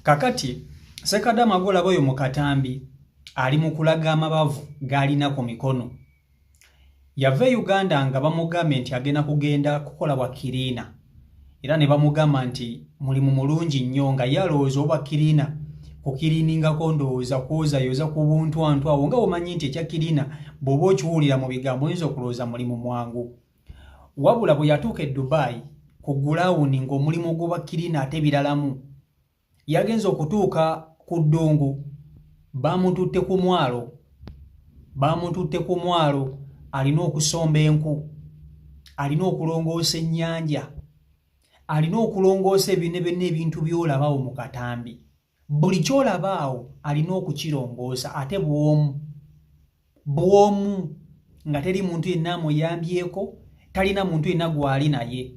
Kakati Sekada Magola boyo mu katambi ali mu kulaga amabavu galina ku mikono. Yava Uganda nga bamugambye nti agenda kugenda kukola bwa kirina. Era ne bamugamba nti mulimu mulungi nnyo nga yalowooza obwa kirina kukirininga ndowooza kuoza yoza ku buntu antu awo nga omanyi nti ekya kirina bw'oba okiwulira mu bigambo oyinza okulowooza mulimu mwangu. Wabula bwe yatuuka e Dubai ku gulawuni ng'omulimu gw'obwa kirina ate biralamu. Yagenza okutuuka ku ddungu bamututte ku mwalo alina okusomba enku, alina okulongoosa ennyanja, alina okulongoosa ebintu by'olabaawo mu katambi. Buli ky'olabaawo alina okukirongoosa ate bw'omu nga teri muntu yenna amuyambyeko, talina muntu yenna gw'ali naye.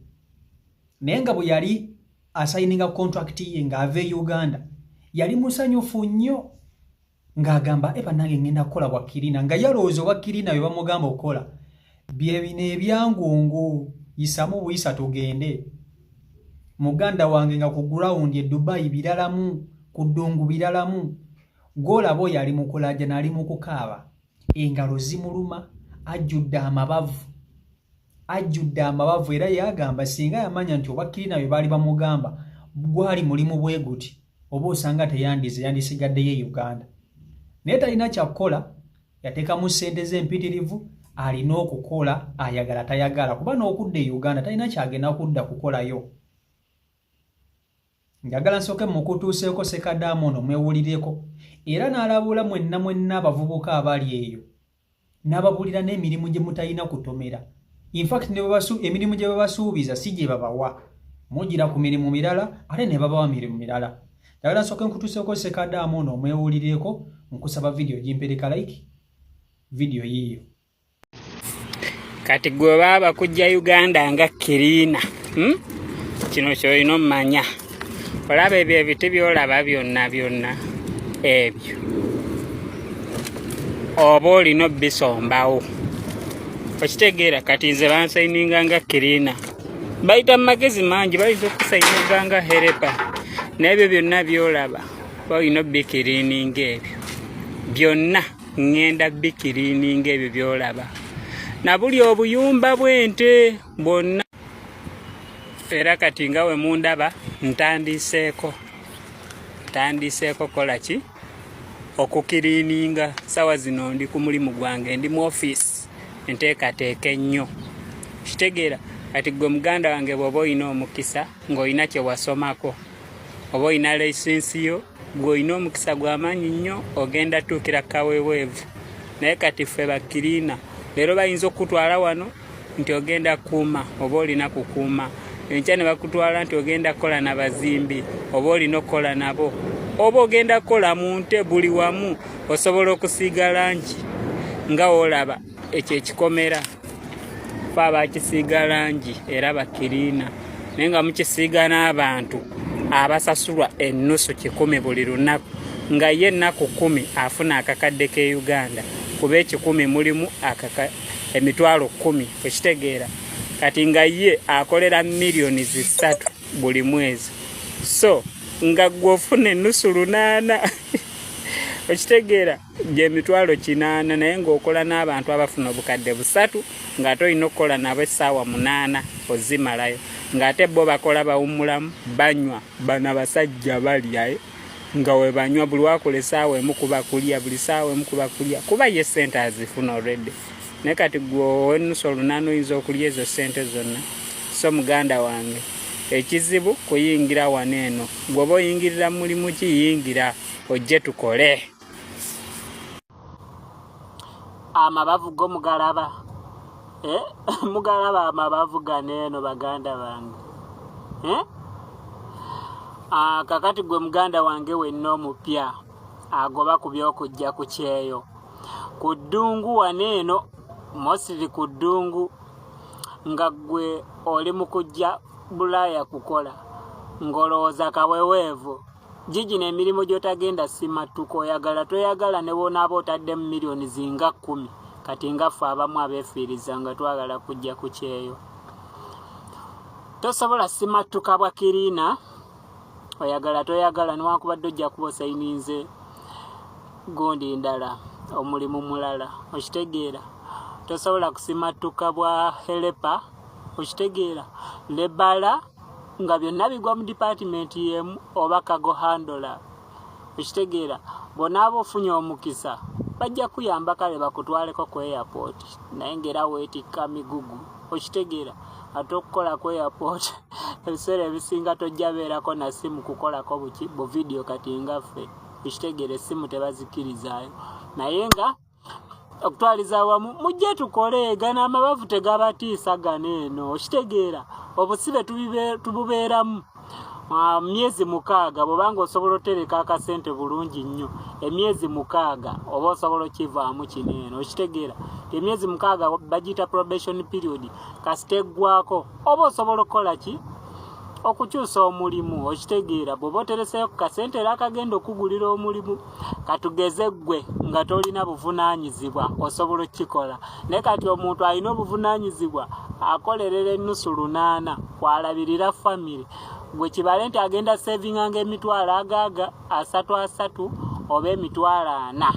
Naye nga bwe yali asayininga contract ye ng'ava e Uganda yali musanyufu nnyo ng'agamba bannange ngenda kukola bwa kirina, nga yalowooza obwa kirina bye bamugamba okukola bye bino ebyangungu, yisamu buyisa tugende. Muganda wange nga ku gulawundi e Dubai biralamu, ku ddungu biralamu. Gw'olaba oyo ali mu kulaja n'ali mu kukaaba, engalo zimuluma, ajjudde amabavu era yagamba singa yamanya nti obwa kirina bye baali bamugamba gwali mulimu bwe guti oba osanga yandisigaddeyo e Uganda. Naye talina kyakkola, yateekamu ssente z'empitirivu, alina okukola ayagala tayagala kuba n'okudda e Uganda talina kyagenda kudda kukolayo. Njagala nsooke mukutuuseeko Sekada ono mwewulireko era n'alabula mwenna abavubuka abali eyo n'ababulira n'emirimu gye mutalina kutomera. In fact emirimu gye babasuubiza si gye babawa, mugira ku mirimu mirala ate ne babawa mirimu mirala. Njagala nsooke nkutuuseeko Sekada ono omwewulireko, nkusaba video gimpereka like video yiyo. Kati gwe baba kujja Uganda nga kirina kino kyolina omumanya. Olaba ebyo ebiti byolaba byonna ebyo oba olina obisombawo. Okitegeera kati nze bansayininga nga kirina. Bayita mu magezi mangi, bayinza okusayininga nga herepa. N'ebyo byonna byolaba olina obikirininga ebyo. Byonna ngenda bikirininga ebyo byolaba. Na buli obuyumba bw'ente bwonna. Era kati nga we mundaba ntandiseeko kola ki okukirininga. Sawa zino ndi ku mulimu gwange, ndi mu office enteekateeka ennyo. Kitegeera kati gwe muganda wange bw'oba olina omukisa ng'olina kye wasomako oba olina layisensi yo, gwe olina omukisa gw'amaanyi nnyo, ogenda tuukira kaweeweevu. Naye kati ffe bakiriina leero bayinza okutwala wano nti ogenda kuuma oba olina kukuuma. Enkya ne bakutwala nti ogenda kukola n'abazimbi oba olina okukola nabo, oba ogenda kukola mu nte. Buli wamu osobola okusiiga langi nga olaba ekyo ekikomera fe abakisiiga langi era bakiriina. Naye nga mukisiiga n'abantu abasasulwa ennusu 100 buli lunaku, nga ye ennaku 10 afuna akakadde ke Uganda kuba 10 mulimu emitwalo 10. Okitegeera kati nga ye akolera milioni 3 buli mwezi, so nga gwofuna ennusu 8 okitegeera gye mitwalo 8, naye ng'okola n'abantu abafuna obukadde 3 ng'ate olina okukola nabo essaawa 8 ozimalayo, ng'ate bo bakola bawummulamu banywa. Bano abasajja balya nga we banywa buli wakola essaawa emu kuba kulya, buli ssaawa emu kuba kulya kuba ye ssente azifuna already. Naye kati gwe ow'ennusu 8 oyinza okulya ezo ssente zonna. So muganda wange ekizibu kuyingira wano eno. Bw'oba oyingirira mulimu kiyingira ojje tukole. Amabavu go mugalaba mugalaba amabavu gano eno baganda bange. Kakati gwe muganda wange wenna omupya agoba ku by'okujja ku kyeyo ku ddungu wano eno, mostly ku ddungu, nga gwe oli mu kujja Bulaaya kukola ng'olowooza kaweweevu. Gigino emirimu gy'otagenda simattuko, oyagala toyagala ne boonaaba otaddemu milioni zinga 10 kati nga ffe abamu abeefiiriza nga twagala kujja ku kyeyo. Tosobola simattuka bwa kirina oyagala toyagala niwakubadde ojja kuba osayininze gundi ndala omulimu mulala okitegeera tosobola kusimatuka bwa helepa okitegeera lebala nga byonna bigwa mu department yemu oba kago handola okitegeera bona abo ofunye omukisa bajja kuyamba kale bakutwaleko ku airport naye ngera weetikka migugu okitegeera ate okukola ku airport ebiseera ebisinga tojja beerako na simu kukolako bu video kati ngaffe okitegeera essimu tebazikirizaayo naye nga okutwaliza wamu mujje tukole gana amabavu tegabatiisa ganeeno okitegeera obusibe tububeeramu myezi 6 bwobanga osobola otereka akasente bulungi nnyo emyezi 6 oba osobola okivaamu kineeno okitegeera emyezi 6 bagiyita probation period kasiteggwako oba osobola okukola ki okukyusa omulimu okitegeera bw'oba otereseyo ku kasente era akagenda okugulira omulimu katugeze ggwe nga tolina buvunaanyizibwa osobola okukikola naye kati omuntu alina obuvunaanyizibwa akolerera ennusu 8 kwalabirira famire gwe kibale nti agenda savinganga emitwalo agaaga 3 oba emitwalo 4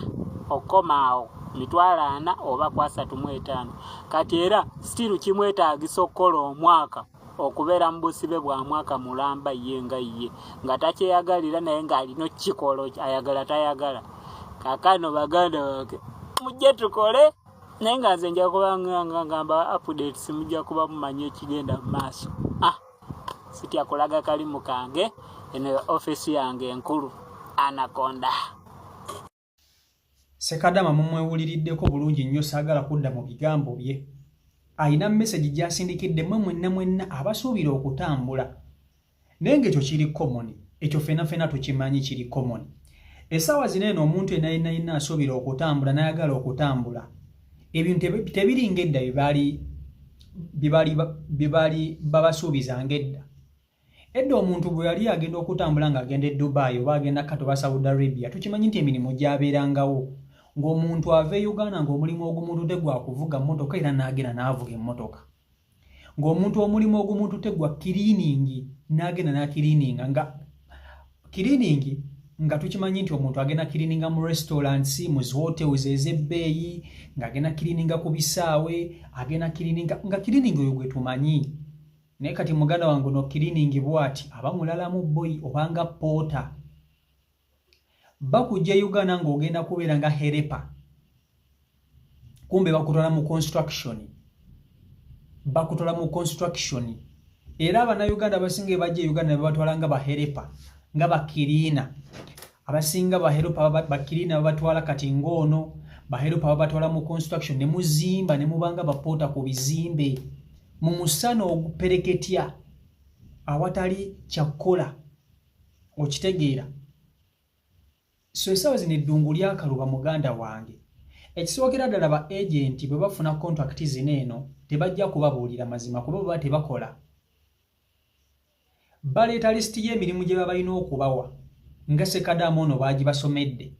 okomaawo mitwalo 4 oba kwa 35 kati era still kimwetaagisa okukola omwaka okubeera mu busibe bwa mwaka mulamba yenga ye nga takyeyagalira naye ng'alina okukikola ayagala tayagala kaakano baganda bange mujje tukole naye nga nze nja kuba ngamba updates mujja kuba mumanye ekigenda mu maaso sitya kulaga kalimu kange eno ofisi yange enkulu Anaconda. Sekadama mumwewuliriddeko bulungi nnyo saagala kudda mu bigambo bye. Ayina message gyasindikidde mwenna abasuubira okutambula. Naye ng'ekyo kiri common, ekyo fena tukimanyi kiri common. Essaawa zino eno omuntu yenna asuubira okutambula n'ayagala okutambula. Ebintu tebiringa edda bibali babasuubizanga edda. Edda omuntu bwe yali agenda okutambula ng'agenda e Dubai oba agenda katoba Saudi Arabia tukimanyi nti emirimu gyabeerangawo. Ng'omuntu ava e Uganda ng'omulimu ogumuntu tegwa kuvuga mmotoka era n'agenda n'avuga emmotoka. Ng'omuntu omulimu ogumuntu tegwa cleaning n'agenda n'akiliininga nga tukimanyi nti omuntu agenda cleaninga mu restaurants mu hotels ez'ebbeeyi ng'agenda cleaninga ku bisaawe agenda cleaninga nga cleaning oyo gwe tumanyi. Naye kati muganda wange no cleaning bwati aba mulalamu boy obanga porter. Bakujja Uganda ng'ogenda kubeera nga helper. Kumbe bakutwala mu construction. Era abannayuganda abasinga bajja Uganda ne babatwala nga bahelper nga bakiriina. Abasinga bahelper bakiriina babatwala kati ng'ono bahelper babatwala mu construction ne muzimba ne mubanga bapoota ku bizimbe. Mu musana ogupereketya awatali kyakola okitegeera. So essaawa zino eddungu lyakaluba muganda wange. Ekisookera ddala ba agenti bwe bafuna contract zino eno tebajja kubabuulira mazima kuba baba tebakola. Baleeta lisiti y'emirimu gye babalina okubawa nga Sekadamu ono baagibasomedde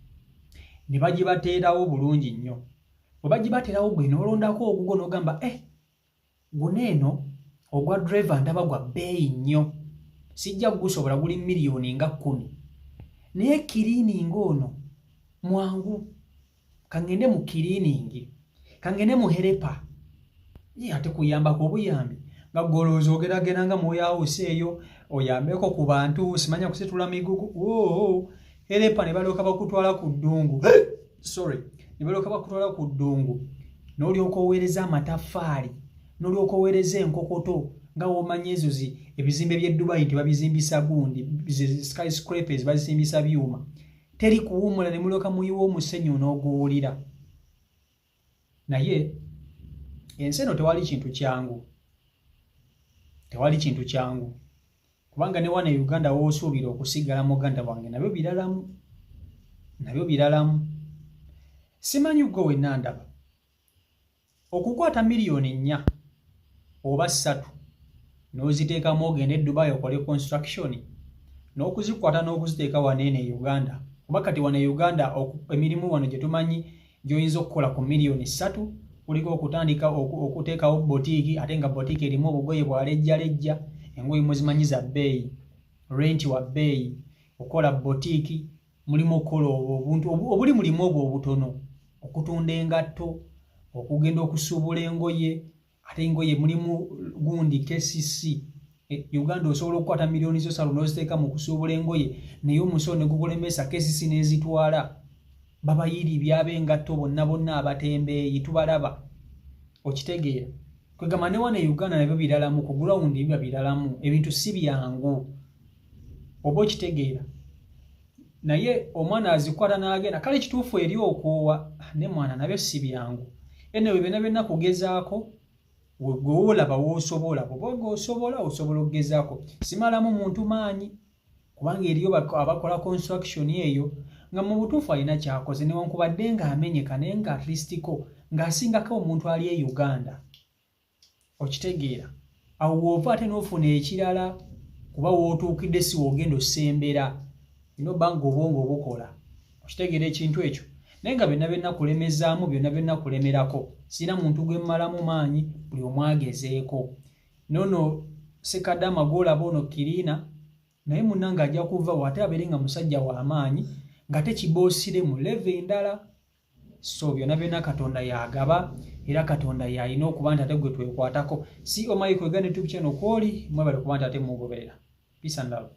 ne bagibateerawo bulungi nnyo. Bwe bagibateerawo gwe n'olondako ogugo n'ogamba guno eno ogwa driver ndaba gwa bbeeyi nnyo sijja gusobola guli miliyoni nga 10 naye cleaning ono mwangu kangende mu cleaning kangende mu helper ate kuyambako obuyambi nga golooza ogeragera nga mwoyaawuse eyo oyambeko ku bantu simanya kusitula migugu helper ne balyoka bakutwala ku ddungu ne balyoka bakutwala ku ddungu n'olyoka oweereza amataffaali n'olyoka oweereza enkokoto nga womanyi ezo ebizimbe by'e Dubai nti babizimbisa gundi skyscrapers bazizimbisa byuma teri kuwumula ne mulyoka muyiwa omusenyu n'oguwulira. Naye ensi eno tewali kintu kyangu kubanga ne wana Uganda woosuubira okusigala muganda wange nabyo biralamu. Simanyi gwe wenna ndaba okukwata miliyoni 4 oba 3 n'oziteekamu ogende e Dubai okole construction n'okuzikwata n'okuziteeka waneene e Uganda kuba kati wane Uganda emirimu wano gye tumanyi gy'oyinza okukola ku miliyoni 3 kuliko okutandika okuteekawo botiiki ate nga botiiki erimu obugoye bwalejjalejja engoye muzimanyi za bbeeyi rent wa bbeeyi, okola boutique, mulimu okola obuntu obuli mulimu obwo obutono, okutunda engatto, okugenda okusuubula engoye, ate engoye mulimu gundi KCC. Uganda osobola okukwata milioni zo salo n'oziteeka mu kusuubula engoye naye omusolo ne gukulemesa KCC n'ezitwala. Babayiri by'ab'engatto bonna abatembeeyi tubalaba. Okitegeera? Kwegamba ne wane Uganda nabyo biralamu, ku ground biba biralamu, ebintu si byangu. Oba okitegeera? Naye omwana azikwata n'agenda, kale kituufu eri okoowa, ne mwana nabyo si byangu. Enewe byonna kugezaako, gwe olaba w'osobola, bw'oba osobola okugezaako. Simalamu muntu maanyi, kubanga eriyo abakola construction eyo, nga mu butuufu alina kyakoze newankubadde ng'amenyeka naye nga at least ko ng'asingako omuntu ali e Uganda. Okitegeera? Awo w'ova ate n'ofuna ekirala, kuba w'otuukidde si w'ogenda osembera. Ino banga obwongo obukola. Okitegeera ekintu ekyo? Naye nga byonna kulemezaamu, byonna kulemerako. Sina muntu gwe mmalamu maanyi, buli omu agezeeko. Nono Sekadde Magoola bono Kirina, naye munnange ajja kuva ate abeere nga musajja w'amaanyi, nga tekiboosire mu level endala. So byonna Katonda y'agaba, era Katonda y'alina okuba nti ate gwe twekwatako. Si omayi kwegana YouTube channel kw'oli, mwebale kuba nti ate mugoberera. Peace and love.